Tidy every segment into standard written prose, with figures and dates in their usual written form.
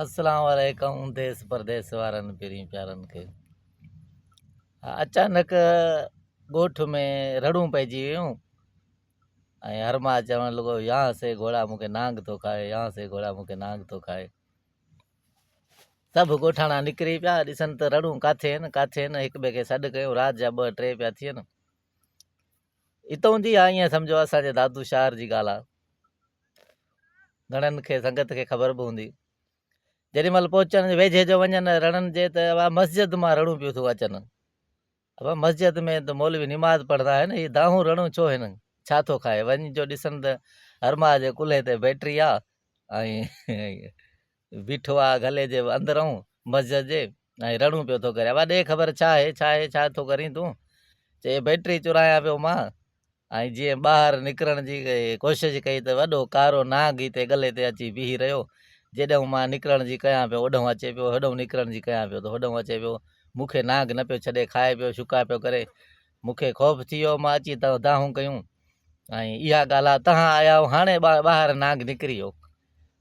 अस्सलाम वालेकुम देश परदेस वारनि पहिरीं प्यारनि खे। अचानक ॻोठ में रड़ूं पइजी वियूं ऐं हर मां चवणु लॻो यहाँ से घोड़ा मूंखे नांग थो खाए, यहाँ से घोड़ा मूंखे नांग थो खाए। सभु ॻोठाणा निकिरी पिया ॾिसनि त रड़ूं किथे आहिनि हिक ॿिए खे सॾु कयूं। राति जा 2-3 पिया थियनि। हितां जी आहे ईअं सम्झो असांजे दादू शहर जी ॻाल्हि आहे। घणनि खे संगत खे ख़बर बि हूंदी। जेॾीमहिल पहुचनि वेझे जो वञनि रणनि जे त मस्जिद मां रड़ूं पियूं थियूं अचनि। मस्जिद में त मौलवी निमाज़ पढ़ंदा आहिनि, हीअ दाहूं रड़ूं छो आहिनि, छा थो खाए। वञी जो ॾिसनि त हरमा जे कुल्हे ते बैटरी आहे ऐं बीठो आहे गले जे अंदरूं मस्जिद जे ऐं रड़ूं पियो थो करे। ॾे ख़बर छा आहे छा थो करीं तूं? चए बैटरी चुरायां पियो मां। ऐं जीअं ॿाहिरि निकिरण जी कोशिशि कई त वॾो कारो नाग हिते गले ते अची बीही रहियो। जेॾऊं मां निकिरण जी कयां पियो ओॾऊं अचे पियो, होॾऊं निकिरण जी कयां पियो त होॾऊं अचे पियो। मूंखे नाग न पियो छॾे, खाए पियो, शुका पियो करे। मूंखे ख़ौफ़ थी वियो, मां अची त दाहूं कयूं। ऐं इहा ॻाल्हि आहे, तव्हां आया आहियो हाणे ॿाहिरि नाग निकिरी वियो।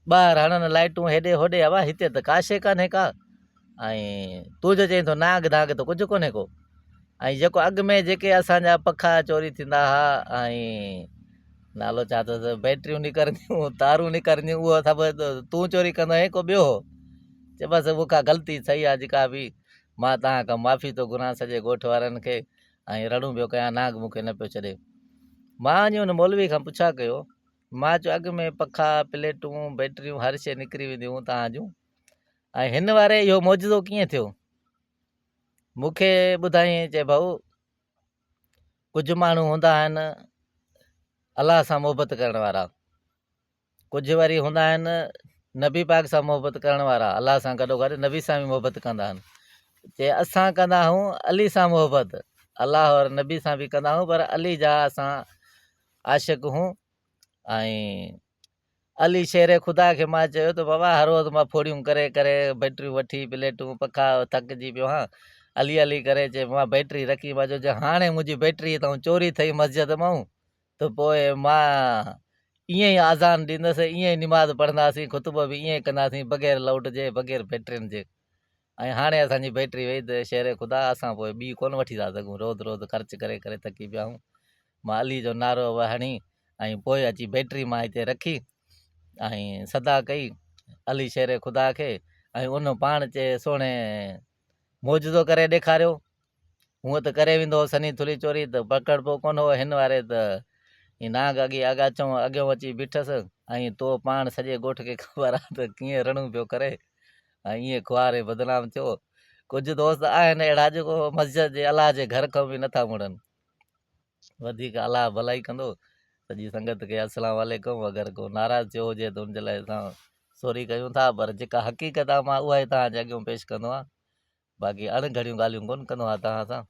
ॿाहिरि हणनि लाइटूं हेॾे होॾे, हिते त का शइ कान्हे का। ऐं तूं जो चईं थो नाग दाग त कुझु कोन्हे को। ऐं जेको अॻु में जेके असांजा पखा चोरी थींदा हुआ ऐं नालो छा अथसि, बैटरियूं निकिरंदियूं, तारूं निकिरंदियूं, उहो सभु तूं चोरी कंदो आहे को ॿियो? चए बसि मूंखां ग़लती सही आहे जेका बि। मां तव्हां खां माफ़ी थो घुरां सॼे ॻोठ वारनि खे ऐं रड़ूं पियो कयां, नाग मूंखे न पियो छॾे। मां वञी हुन मौलवी खां पुछा कयो, मां चयो अॻु में पखा प्लेटूं बैटरियूं हर शइ निकिरी वेंदियूं तव्हां जूं, ऐं हिन वारे इहो मौजूदो कीअं थियो? मूंखे ॿुधाईं। चए भाऊ कुझु माण्हू हूंदा आहिनि अलाह सां मोहबत करण वारा, कुझु वरी हूंदा आहिनि नबी पाक सां मोहबत करण वारा, अलाह सां गॾोगॾु नबी सां बि मोहबत कंदा आहिनि। चए असां कंदा आहियूं अली सां मोहबत, अलाह और नबी सां बि कंदा आहियूं, पर अली जा असां आशिक़ हूं। ऐं अली शेर ख़ुदा खे मां चयो त बाबा हर रोज़ु मां फोड़ियूं करे करे बैटरियूं वठी प्लेटूं पखा थकिजी पियो हां। अली अली करे चए मां बैटरी रखी, मां चयो हाणे मुंहिंजी बैटरी हितां चोरी थई मस्जिद मां, त पोइ मां ईअं ई आज़ान ॾींदुसि, ईअं ई निमाज़ पढ़ंदासीं, ख़ुतबो बि ईअं ई कंदासीं बग़ैर लाउट जे, बग़ैर बैटरियुनि जे। ऐं हाणे असांजी बैटरी वई त शेर ख़ुदा असां पोइ ॿी कोन वठी था सघूं, रोज़ु रोज़ु ख़र्चु करे करे थकी पिया आहियूं। मां अली जो नारो हणी ऐं पोइ अची बैटरी मां हिते रखी ऐं सदा कई अली शेर ख़ुदा खे। ऐं उन पाण चए सोणे मौजूदो करे ॾेखारियो। हूअं त करे वेंदो हो सनी थुली चोरी, त पकड़बो कोन हो। हिन वारे त ही नाग अॻियां अची बीठसि ऐं तो पाण सॼे ॻोठ खे ख़बर आहे त कीअं रड़ूं पियो करे ऐं ईअं खुआरे बदनाम थियो। कुझु दोस्त आहिनि अहिड़ा जेको मस्जिद जे अलाह जे घर खां बि नथा मुड़नि। वधीक अलाह भलाई कंदो। सॼी संगत खे अस्सलाम वालेकुम। अगरि को नाराज़ थियो हुजे त हुनजे लाइ असां सॉरी कयूं था, पर जेका हक़ीक़त आहे मां उहा ई तव्हांजे अॻियां पेश कंदो आहियां। बाक़ी अणघड़ियूं ॻाल्हियूं कोन कंदो आहियां तव्हां सां।